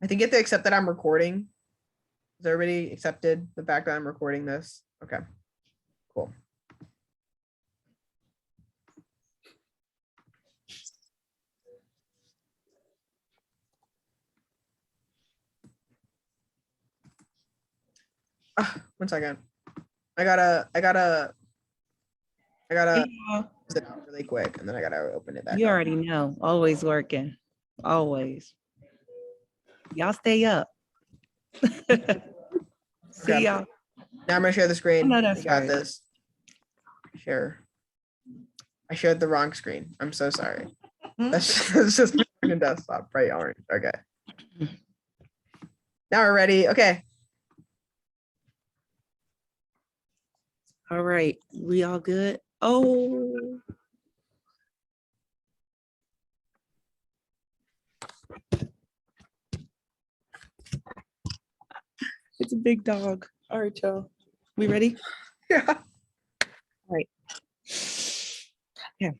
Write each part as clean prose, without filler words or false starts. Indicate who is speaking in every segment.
Speaker 1: I think you have to accept that I'm recording. Has everybody accepted the fact that I'm recording this? Okay, cool. One second. I gotta sit down really quick, and then I gotta open it back
Speaker 2: You
Speaker 1: up.
Speaker 2: already know, always working, always. Y'all stay up. See y'all.
Speaker 1: Now I'm gonna share the screen.
Speaker 2: Oh, no, that's
Speaker 1: You got
Speaker 2: right.
Speaker 1: this. Share. I shared the wrong screen. I'm so sorry. That's just a desktop, bright orange. Okay. Now we're ready. Okay.
Speaker 2: All right, we all good? Oh. It's a big dog. All right, y'all. We ready?
Speaker 1: Yeah.
Speaker 2: All right. Yeah.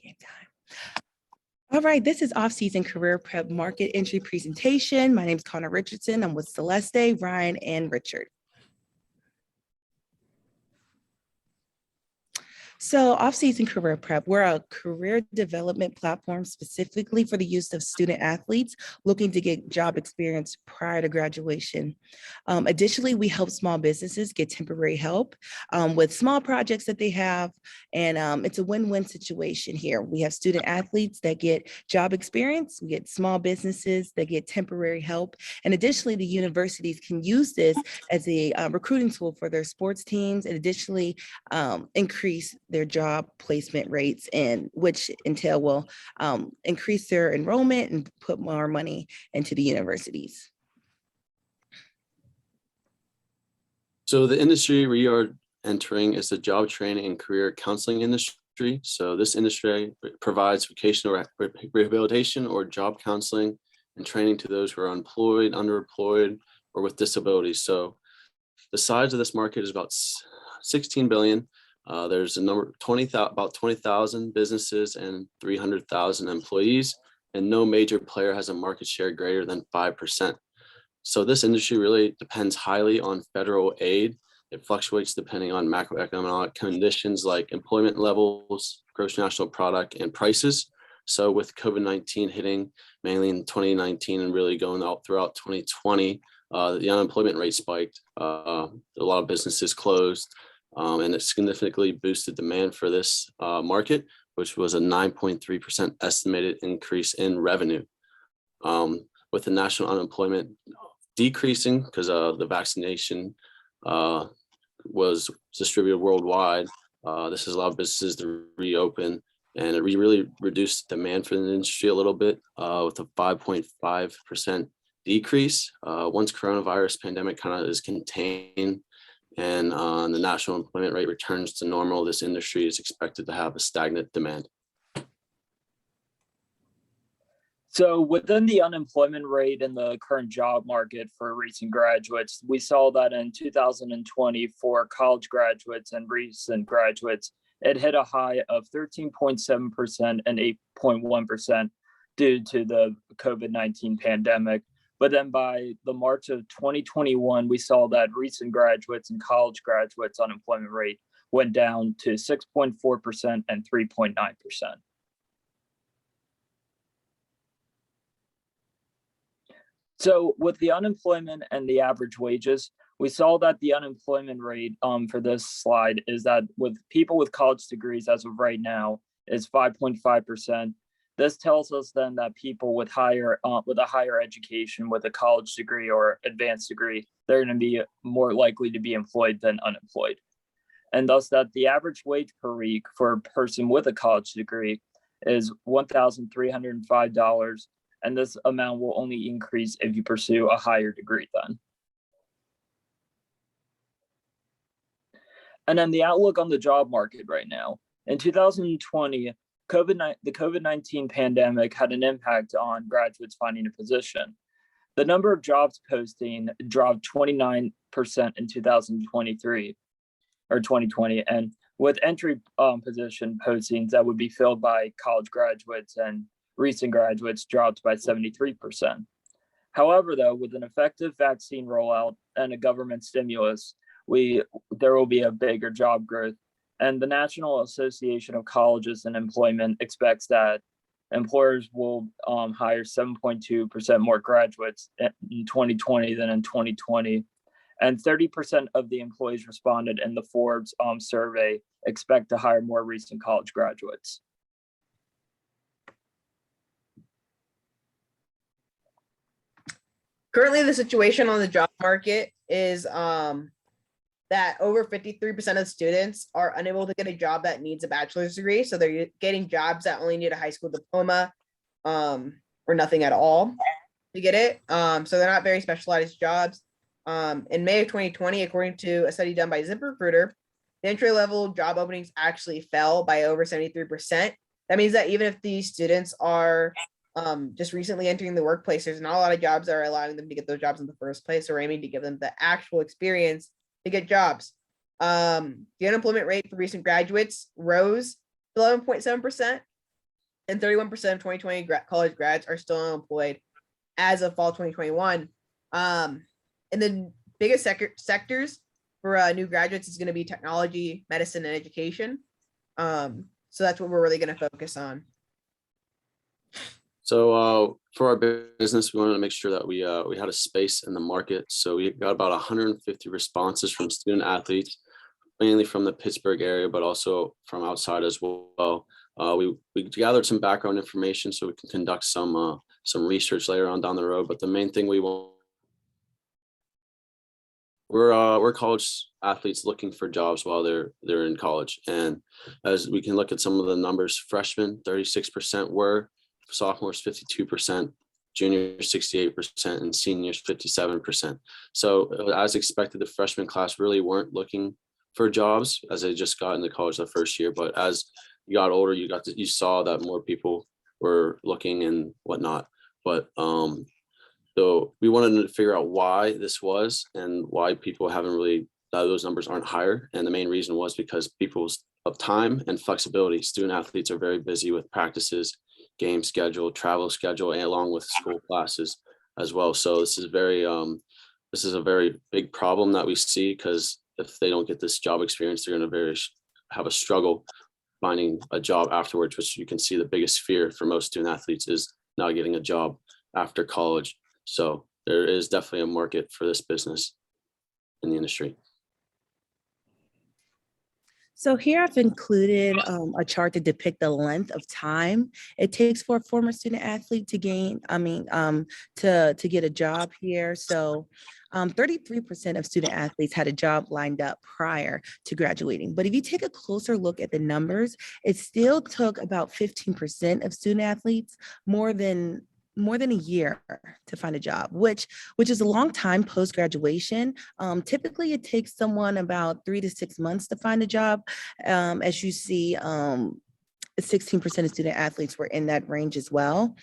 Speaker 2: Game time. All right, this is off-season career prep market entry presentation. My name is Connor Richardson. I'm with Celeste, Ryan, and Richard. So off-season career prep, we're a career development platform specifically for the use of student athletes looking to get job experience prior to graduation. Additionally, we help small businesses get temporary help with small projects that they have. And it's a win-win situation here. We have student athletes that get job experience, we get small businesses that get temporary help. And additionally, the universities can use this as a recruiting tool for their sports teams and additionally increase their job placement rates, and which entail will increase their enrollment and put more money into the universities.
Speaker 3: So the industry we are entering is the job training and career counseling industry. So this industry provides vocational rehabilitation or job counseling and training to those who are unemployed, underemployed, or with disabilities. So the size of this market is about 16 billion. There's a number about 20,000 businesses and 300,000 employees, and no major player has a market share greater than 5%. So this industry really depends highly on federal aid. It fluctuates depending on macroeconomic conditions like employment levels, gross national product, and prices. So with COVID-19 hitting mainly in 2019 and really going out throughout 2020, the unemployment rate spiked. A lot of businesses closed. And it significantly boosted demand for this market, which was a 9.3% estimated increase in revenue. With the national unemployment decreasing because the vaccination was distributed worldwide, this has allowed businesses to reopen, and it really reduced demand for the industry a little bit with a 5.5% decrease. Once coronavirus pandemic kind of is contained, and the national employment rate returns to normal, this industry is expected to have a stagnant demand.
Speaker 4: So within the unemployment rate in the current job market for recent graduates, we saw that in 2020 for college graduates and recent graduates, it hit a high of 13.7% and 8.1% due to the COVID-19 pandemic. But then by the March of 2021, we saw that recent graduates and college graduates unemployment rate went down to 6.4% and 3.9%. So with the unemployment and the average wages, we saw that the unemployment rate for this slide is that with people with college degrees as of right now is 5.5%. This tells us then that people with a higher education, with a college degree or advanced degree, they're going to be more likely to be employed than unemployed. And thus that the average wage per week for a person with a college degree is $1,305. And this amount will only increase if you pursue a higher degree then. And then the outlook on the job market right now. In 2020, the COVID-19 pandemic had an impact on graduates finding a position. The number of jobs posting dropped 29% in 2023 or 2020, and with entry position postings that would be filled by college graduates and recent graduates dropped by 73%. However, though, with an effective vaccine rollout and a government stimulus, there will be a bigger job growth. And the National Association of Colleges and Employment expects that employers will hire 7.2% more graduates in 2020 than in 2020. And 30% of the employees responded in the Forbes survey expect to hire more recent college graduates.
Speaker 1: Currently, the situation on the job market is that over 53% of students are unable to get a job that needs a bachelor's degree. So they're getting jobs that only need a high school diploma or nothing at all to get it. So they're not very specialized jobs. In May of 2020, according to a study done by ZipRecruiter, the entry-level job openings actually fell by over 73%. That means that even if these students are just recently entering the workplace, there's not a lot of jobs that are allowing them to get those jobs in the first place, or aiming to give them the actual experience to get jobs. The unemployment rate for recent graduates rose to 11.7%, and 31% of 2020 college grads are still unemployed as of fall 2021. And the biggest sectors for new graduates is going to be technology, medicine, and education. So that's what we're really going to focus on.
Speaker 3: So for our business, we wanted to make sure that we had a space in the market. So we got about 150 responses from student athletes, mainly from the Pittsburgh area, but also from outside as well. We gathered some background information so we can conduct some research later on down the road. But the main thing we want, we're college athletes looking for jobs while they're in college. And as we can look at some of the numbers, freshmen 36% were, sophomores 52%, juniors 68%, and seniors 57%. So as expected, the freshman class really weren't looking for jobs as they just got into college the first year. But as you got older, you saw that more people were looking and whatnot. But so we wanted to figure out why this was and why people haven't really, those numbers aren't higher. And the main reason was because people's of time and flexibility. Student athletes are very busy with practices, game schedule, travel schedule, and along with school classes as well. So this is a very big problem that we see, because if they don't get this job experience, they're going to have a struggle finding a job afterwards, which you can see the biggest fear for most student athletes is not getting a job after college. So there is definitely a market for this business in the industry.
Speaker 2: So here I've included a chart to depict the length of time it takes for a former student athlete to to get a job here. So 33% of student athletes had a job lined up prior to graduating. But if you take a closer look at the numbers, it still took about 15% of student athletes more than a year to find a job, which is a long time post-graduation. Typically, it takes someone about 3 to 6 months to find a job. As you see, 16% of student athletes were in that range as well.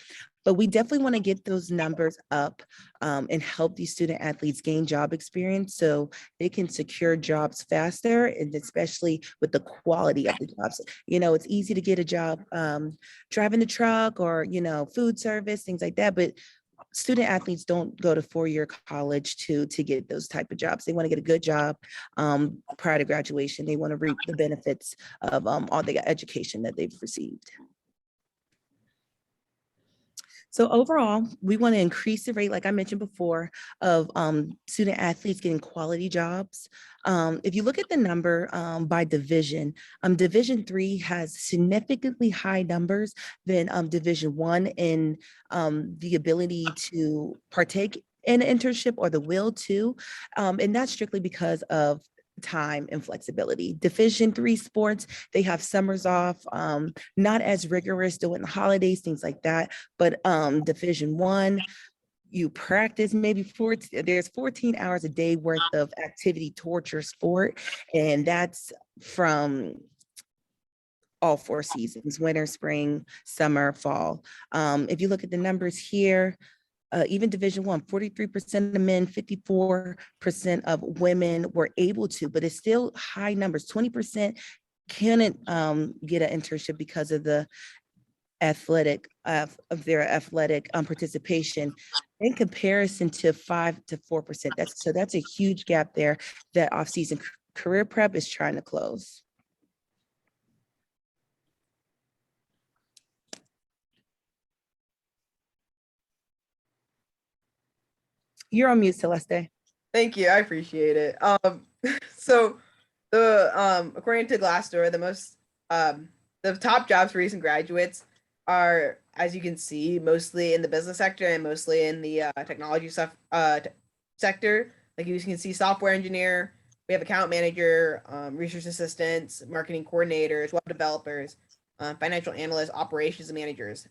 Speaker 2: But we definitely want to get those numbers up and help these student athletes gain job experience so they can secure jobs faster, and especially with the quality of the jobs. You know, it's easy to get a job driving the truck or, food service, things like that. But student athletes don't go to four-year college to get those type of jobs. They want to get a good job prior to graduation. They want to reap the benefits of all the education that they've received. So overall, we want to increase the rate, like I mentioned before, of student athletes getting quality jobs. If you look at the number by division, Division III has significantly high numbers than Division I in the ability to partake in an internship or the will to, and that's strictly because of time and flexibility. Division III sports, they have summers off, not as rigorous during the holidays, things like that. But Division I, you practice maybe there's 14 hours a day worth of activity towards your sport. And that's from all 4 seasons: winter, spring, summer, fall. If you look at the numbers here, even Division I, 43% of men, 54% of women were able to, but it's still high numbers. 20% couldn't get an internship because of the athletic of their athletic participation in comparison to 5 to 4%. That's a huge gap there that off-season career prep is trying to close. You're on mute, Celeste.
Speaker 1: Thank you. I appreciate it. So the according to Glassdoor, the top jobs for recent graduates are, as you can see, mostly in the business sector and mostly in the technology stuff sector. Like you can see, software engineer, we have account manager, research assistants, marketing coordinators, web developers, financial analysts, operations managers.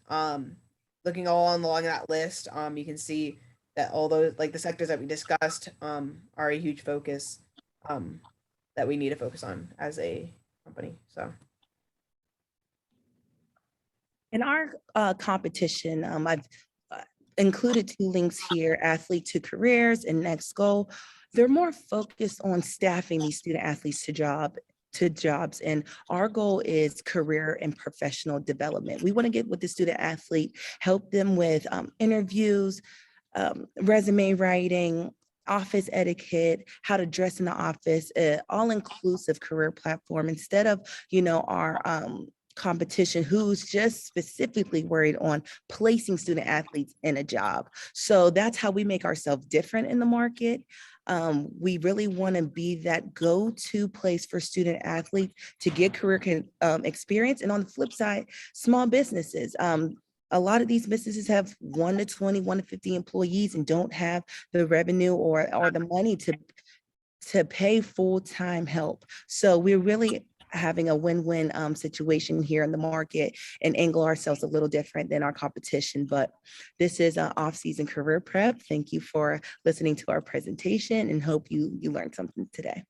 Speaker 1: Looking all along that list, you can see that all those, like the sectors that we discussed, are a huge focus that we need to focus on as a company. So.
Speaker 2: In our competition, I've included 2 links here, Athlete to Careers and Next Goal. They're more focused on staffing these student athletes to jobs. And our goal is career and professional development. We want to get with the student athlete, help them with interviews, resume writing, office etiquette, how to dress in the office, all-inclusive career platform instead of, our competition who's just specifically worried on placing student athletes in a job. So that's how we make ourselves different in the market. We really want to be that go-to place for student athletes to get career experience. And on the flip side, small businesses. A lot of these businesses have 1 to 20, 1 to 50 employees and don't have the revenue or the money to pay full-time help. So we're really having a win-win situation here in the market and angle ourselves a little different than our competition. But this is an off-season career prep. Thank you for listening to our presentation and hope you learned something today.